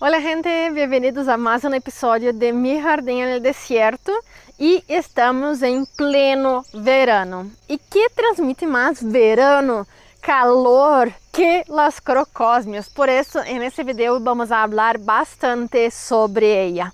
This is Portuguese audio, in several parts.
Hola gente, bienvenidos a más un episodio de Mi Jardín en el Desierto y estamos en pleno verano. ¿Y qué transmite más verano, calor que las crocosmias? Por eso en este video vamos a hablar bastante sobre ella.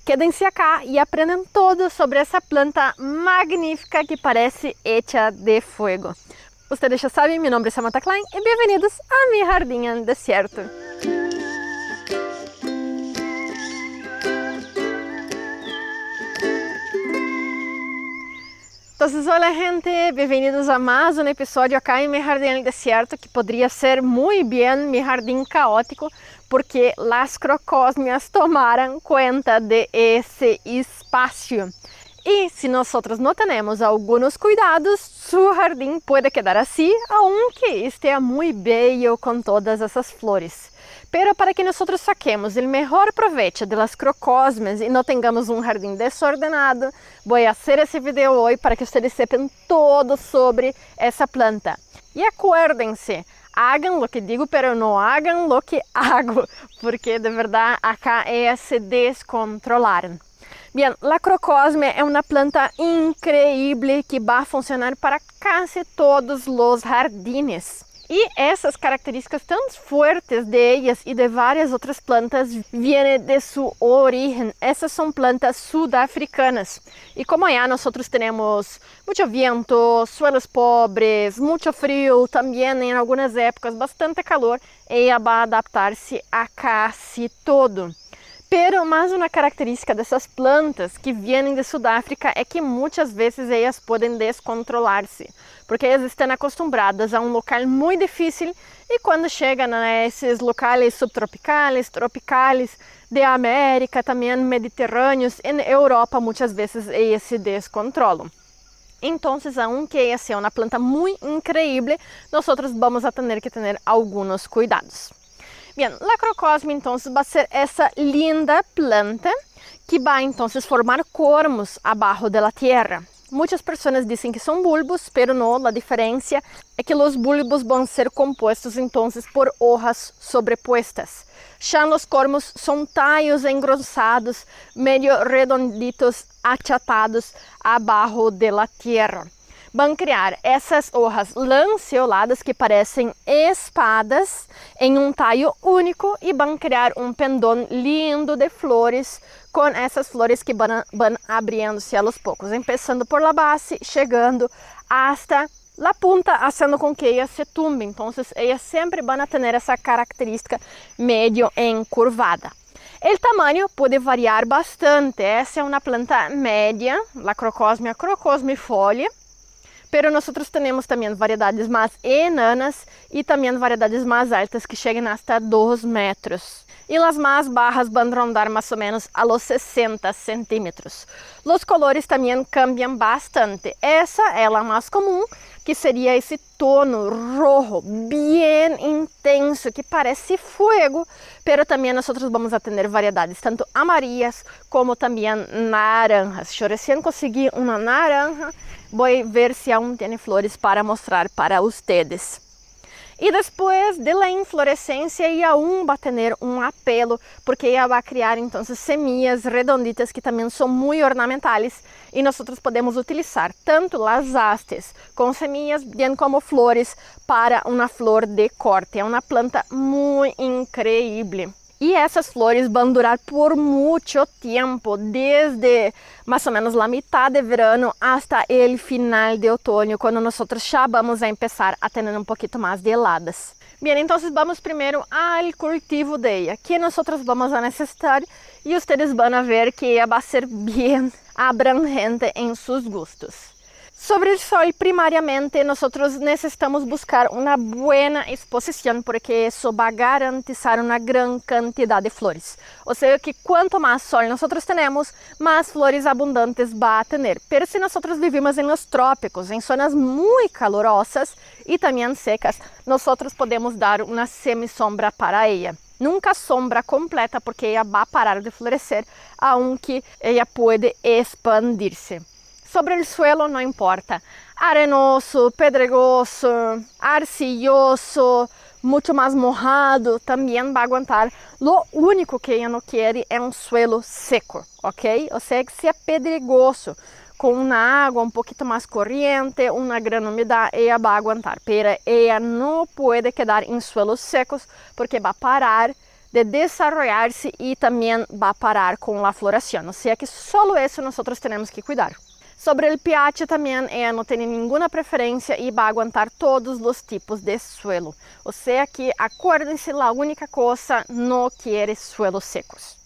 Quédense acá e aprendam todo sobre essa planta magnífica que parece hecha de fuego. Ustedes já sabem, meu nome é Samantha Klein e bem-vindos a Mi Jardín en el Desierto. Entonces, hola gente, bienvenidos a más un episodio acá en Mi Jardín en el Desierto, que podría ser muy bien mi jardín caótico, porque las crocosmias tomaram cuenta de ese espacio. Y si nosotros no tenemos algunos cuidados, su jardín puede quedar así, aunque esté muy bello con todas esas flores. Pero para que nosotros saquemos el mejor provecho de las crocosmias y no tengamos un jardín desordenado, voy a hacer ese video hoy para que ustedes sepan todo sobre esa planta. Y acuérdense, hagan lo que digo, pero no hagan lo que hago, porque de verdad acá se descontrolaram. Bien, la crocosmia é uma planta increíble que vai funcionar para casi todos los jardines. E essas características tão fortes de ellas e de várias outras plantas vienen de su origen. Essas são plantas sudafricanas. E como allá nosotros tenemos mucho viento, suelos pobres, mucho frío, também em algumas épocas bastante calor, ela vai adaptar-se a casi todo. Pero mais uma característica dessas plantas que vêm de Sudáfrica é que muitas vezes elas podem descontrolar-se, porque elas estão acostumbradas a um local muito difícil e quando chegam a esses locais subtropicais, tropicais de América, também mediterrâneos, em Europa muitas vezes elas se descontrolam. Então, aunque ela seja uma planta muito incrível, nós vamos a ter que ter alguns cuidados. Bien, la crocosmia entonces va a ser esa linda planta que va entonces formar cormos abajo de la tierra. Muchas personas dicen que son bulbos, pero no, la diferencia es que los bulbos van a ser compuestos entonces por hojas sobrepuestas. Ya los cormos son tallos engrosados, medio redonditos, achatados abajo de la tierra. Vão criar essas hojas lanceoladas que parecem espadas em um talho único e vão criar um pendão lindo de flores com essas flores que vão abrindo-se aos poucos, começando por la base, chegando hasta la punta, fazendo com que elas se tumbem. Então, elas sempre vão ter essa característica meio encurvada. O tamanho pode variar bastante. Essa é uma planta média, a crocosmia crocosmifolia. Pero nosotros tenemos también variedades más enanas y también variedades más altas que llegan hasta 2 metros. Y las más bajas van a rondar más o menos a los 60 centímetros. Los colores también cambian bastante. Esa es la más común, que sería ese tono rojo bien intenso, que parece fuego, pero también nosotros vamos a tener variedades tanto amarillas como también naranjas. Yo recién conseguí una naranja. Voy a ver si aún tiene flores para mostrar para ustedes. Y después de la inflorescencia ella aún va a tener un apelo, porque ella va a crear entonces semillas redonditas que también son muy ornamentales y nosotros podemos utilizar tanto las hastes con semillas bien como flores para una flor de corte. É uma planta muy increíble. E essas flores vão durar por muito tempo, desde mais ou menos a metade de verano hasta o final de outono, quando nós já vamos a começar a ter um pouquinho mais de heladas. Bem, então vamos primeiro ao cultivo dela, que nós vamos a necessitar e vocês vão ver que vai ser bem abrangente em seus gustos. Sobre el sol, primariamente, nosotros necesitamos buscar una buena exposición porque eso va a garantizar una gran cantidad de flores. O sea que cuanto más sol nosotros tenemos, más flores abundantes va a tener. Pero si nosotros vivimos en los trópicos, en zonas muy calurosas y también secas, nosotros podemos dar una semisombra para ella. Nunca sombra completa porque ella va a parar de florecer, aunque ella puede expandirse. Sobre el suelo no importa, arenoso, pedregoso, arcilloso, muito mais mojado, também vai aguentar. Lo único que ella não quer é um suelo seco, ok? Ou seja, que se é pedregoso, com uma água um pouquinho mais corriente, uma grande umidade, ella vai aguentar. Pero ella não pode quedar em suelos secos, porque vai parar de desarrollar-se e também vai parar com a floração. Ou seja, que só isso nós temos que cuidar. Sobre o pH também, ella não tem nenhuma preferência e vai aguentar todos os tipos de suelo. Ou seja que, acuérdense, a única coisa, não quer suelos secos.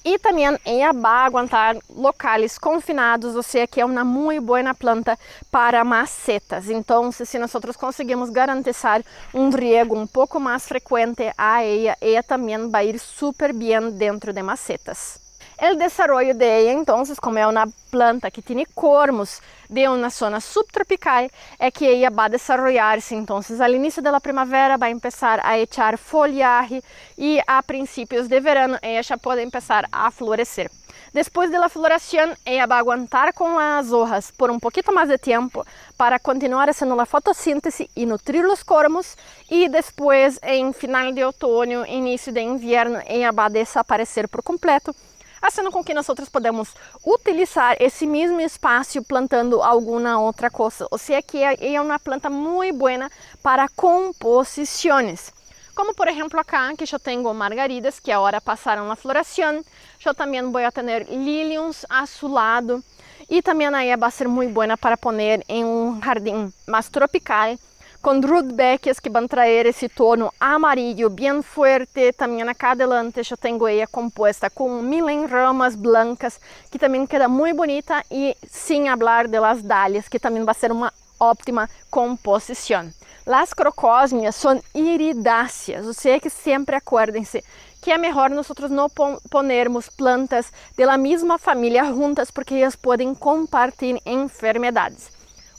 E também ella vai aguentar locais confinados, ou seja que é uma muito boa planta para macetas. Então, se nós conseguimos garantizar um riego um pouco mais frequente a ella também vai ir super bem dentro de macetas. O desenvolvimento de ella, então, como é uma planta que tem cormos de uma zona subtropical, é que ella vai desenvolver-se. Então, ao início da primavera, vai começar a echar folhagem e a princípios de verano, ella já pode começar a florescer. Depois da floração, ella vai aguentar com as hojas por um pouquinho mais de tempo para continuar fazendo a fotossíntese e nutrir os cormos. E depois, em final de outono, início de inverno, ella vai desaparecer por completo, fazendo com que nós podemos utilizar esse mesmo espaço plantando alguma outra coisa. Ou seja que é uma planta muito boa para composições. Como por exemplo acá, que eu tenho margaridas que agora passaram a floração. Eu também vou ter liliums azulado. E também aí vai ser muito boa para pôr em um jardim mais tropical, com rudbeckias que vão trazer esse tono amarillo bem forte. Também acá adelante eu tenho ela composta com 1000 ramas blancas, que também queda muito bonita, e sem falar de las dálias, que também vai ser uma ótima composição. Las crocósmias são iridáceas, ou seja que sempre acuérdense que é melhor nós não ponermos plantas da mesma família juntas, porque elas podem compartilhar enfermidades.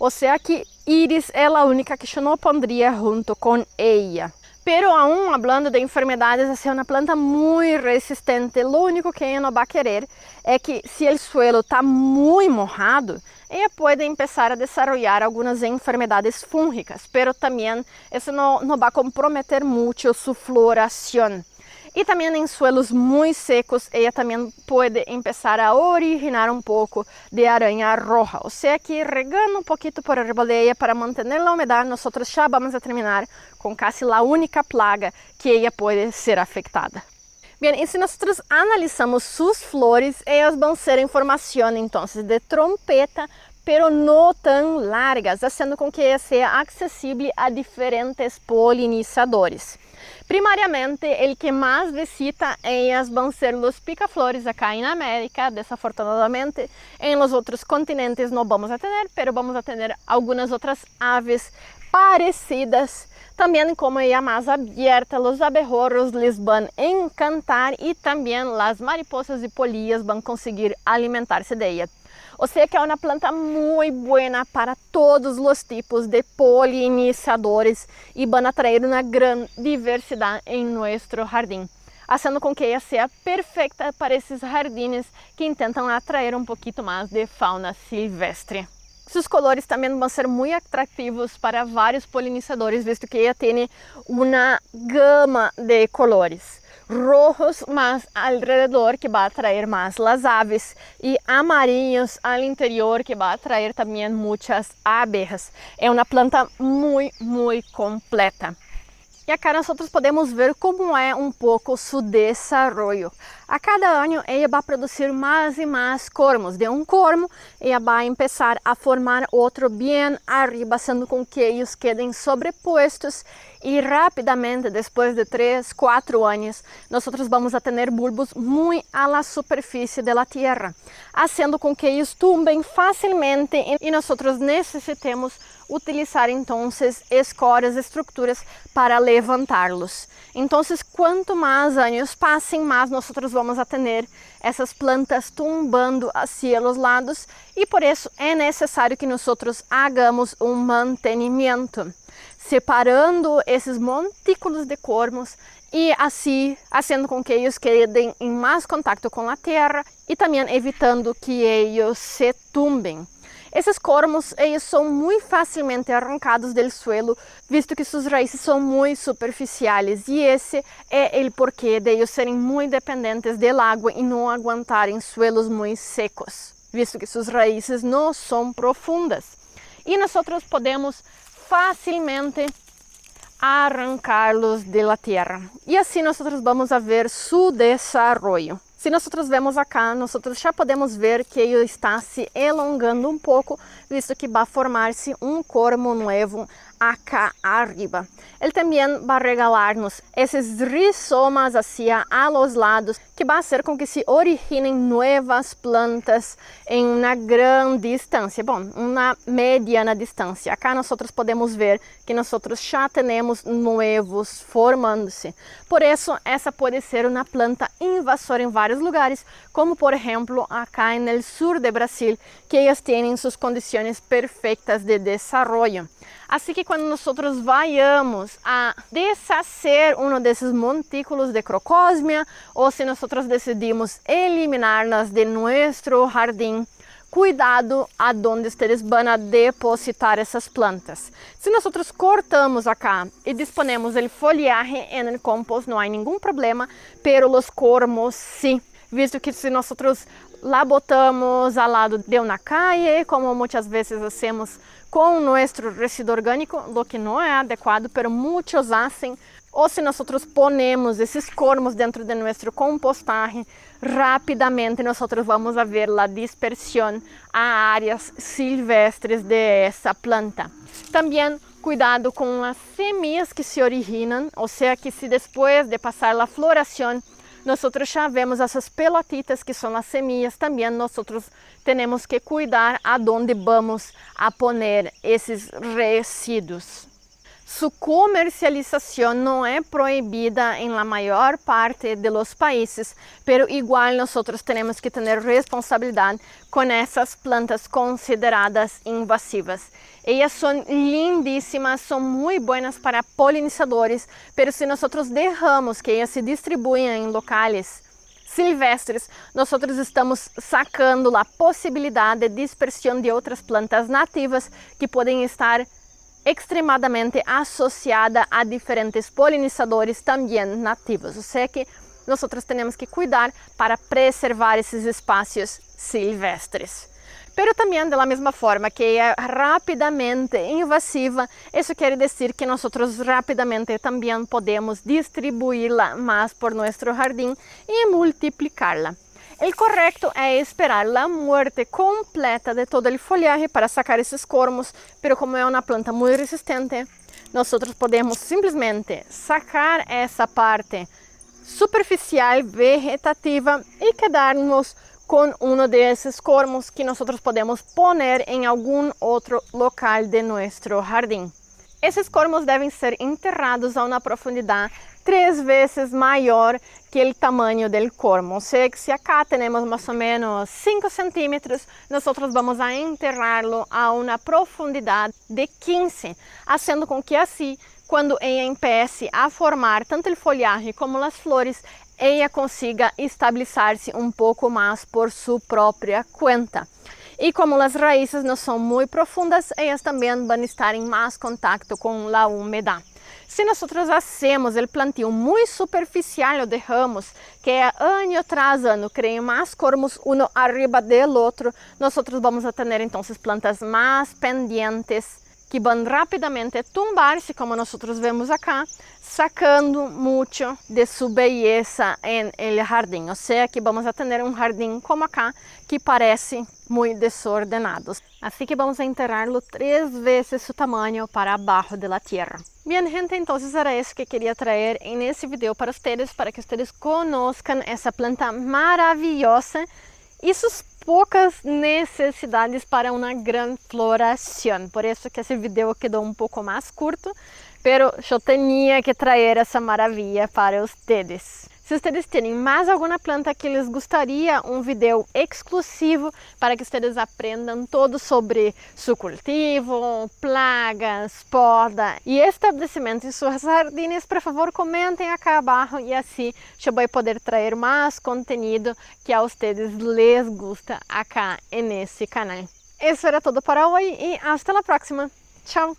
Ou seja que Iris é a única que eu não pondria junto com ella. Pero aún hablando de enfermedades, é uma planta muito resistente. O único que ella não vai querer é que se o suelo está muito mojado, ella pode começar a desenvolver algumas enfermedades fúngicas, pero também isso não vai comprometer muito sua floração. E também em suelos muito secos, ella também pode começar a originar um pouco de aranha roja. Ou seja que regando um pouquinho por arriba de ella para manter a umidade, nós já vamos a terminar com quase a única plaga que ella pode ser afetada. Bem, e se nós analisamos suas flores, elas vão ser em formação, então, de trompeta, pero não tão largas, fazendo com que ela seja acessível a diferentes polinizadores. Primariamente, o que mais visita elas vão ser os pica-flores acá na América. Desafortunadamente, em los outros continentes não vamos a ter, pero vamos a ter algumas outras aves parecidas. Também, como é mais aberta, os abejorros les vão encantar e também as mariposas e polillas vão conseguir alimentar-se dela. Ou seja que é uma planta muito boa para todos os tipos de polinizadores e vão atrair uma grande diversidade em nosso jardim, fazendo com que ela seja perfeita para esses jardins que tentam atrair um pouquinho mais de fauna silvestre. Seus colores também vão ser muito atrativos para vários polinizadores, visto que ela tem uma gama de colores. Rojos más alrededor, que vai atrair mais as aves, e amarillos ao interior, que vai atrair também muitas abejas. É uma planta muito completa. E acá nós podemos ver como é um pouco seu desenvolvimento. A cada ano ela vai produzir mais e mais cormos. De um cormo, ela vai começar a formar outro bem arriba, sendo com que eles quedem sobrepostos, e rapidamente, depois de 3, 4 anos, nós vamos a ter bulbos muito à la superfície da terra, fazendo com que eles tumbem facilmente, e nós necessitamos utilizar então escórias, estruturas para levantá-los. Então, quanto mais anos passem, mais nós vamos a ter essas plantas tumbando hacia os lados, e por isso é necessário que nós hagamos um mantenimento, separando esses montículos de cormos e assim fazendo com que eles quedem em mais contato com a terra e também evitando que eles se tumbem. Esses cormos, eles são muito facilmente arrancados do suelo, visto que suas raízes são muito superficiais, e esse é o porquê de eles serem muito dependentes da água e não aguentarem suelos muito secos, visto que suas raízes não são profundas. E nós podemos facilmente arrancá-los da terra. E assim nós vamos ver seu desenvolvimento. Se nós vemos acá, nós já podemos ver que ele está se elongando um pouco, visto que vai formar-se um cormo novo acá arriba. Ele também vai regalar-nos esses rizomas hacia a los lados, que vai fazer com que se originem novas plantas em uma grande distância, uma mediana distância. Acá nós podemos ver que nós já temos novos formando-se. Por isso, essa pode ser uma planta invasora em vários lugares, como por exemplo acá no sul do Brasil, que elas têm suas condições perfeitas de desenvolvimento. Assim que quando nós vayamos a desfazer um desses montículos de crocósmia, ou se nós decidimos eliminá-las de nosso jardim, cuidado aonde vocês vão depositar essas plantas. Se nós cortamos acá e disponemos o folhagem em el compost, não há nenhum problema, pero os cormos sim, visto que se nós la botamos ao lado de uma calle, como muitas vezes hacemos com nosso resíduo orgânico, o que não é adequado, pero muitos fazem. Ou se nós ponemos esses cormos dentro de nosso compostagem, rapidamente nós vamos ver a dispersão a áreas silvestres de essa planta. Também cuidado com as semillas que se originam, ou seja, que se depois de passar a floração, nós já vemos essas pelotitas que são as semillas, também nós temos que cuidar aonde vamos a poner esses resíduos. Sua comercialização não é proibida em la maior parte de los países, pero igual nós temos que ter responsabilidade com essas plantas consideradas invasivas. Elas são lindíssimas, são muito boas para polinizadores, pero se nós deixamos que elas se distribuam em locais silvestres, nós estamos sacando a possibilidade de dispersão de outras plantas nativas que podem estar extremadamente associada a diferentes polinizadores também nativos. Ou seja que nós temos que cuidar para preservar esses espaços silvestres. Pero também, da mesma forma que é rapidamente invasiva, isso quer dizer que nós rapidamente também podemos distribuí-la mais por nosso jardim e multiplicá-la. O correto é esperar a morte completa de todo o folhagem para sacar esses cormos, pero como é uma planta muito resistente, nós podemos simplesmente sacar essa parte superficial vegetativa e quedar-nos com um desses cormos que nós podemos poner em algum outro local de nosso jardim. Esses cormos devem ser enterrados a uma profundidade 3 vezes maior que o tamanho do cormo. Ou seja, que se acá temos mais ou menos 5 centímetros, nós vamos a enterrá-lo a uma profundidade de 15, fazendo com que assim, quando ela empiece a formar tanto o folhagem como as flores, ela consiga estabilizar-se um pouco mais por sua própria conta. E como as raízes não são muito profundas, elas também vão estar em mais contato com a umidade. Se nós hacemos o plantio muito superficial, o deixamos que ano tras ano criem mais cormos um arriba do outro, nós vamos a ter então plantas mais pendientes que vão rapidamente tumbar-se, como nós vemos acá, sacando muito de sua beleza em el jardim. Ou seja, que vamos a ter um jardim como acá, que parece muito desordenado. Assim que vamos a enterrá-lo 3 vezes seu tamanho para abaixo da terra. Bien, gente, entonces era eso que quería traer en este video para que ustedes conozcan esa planta maravillosa y sus pocas necesidades para uma grande floração. Por isso que esse vídeo quedou um pouco mais curto, pero eu tinha que trazer essa maravilha para vocês. Se vocês têm mais alguma planta que les gostaria um vídeo exclusivo para que vocês aprendam todo sobre seu cultivo, plagas, poda e estabelecimento em suas jardines, por favor comentem aqui abaixo e assim eu vou poder trazer mais conteúdo que a vocês les gusta acá nesse canal. Eso era todo para hoy y hasta la próxima. Chao.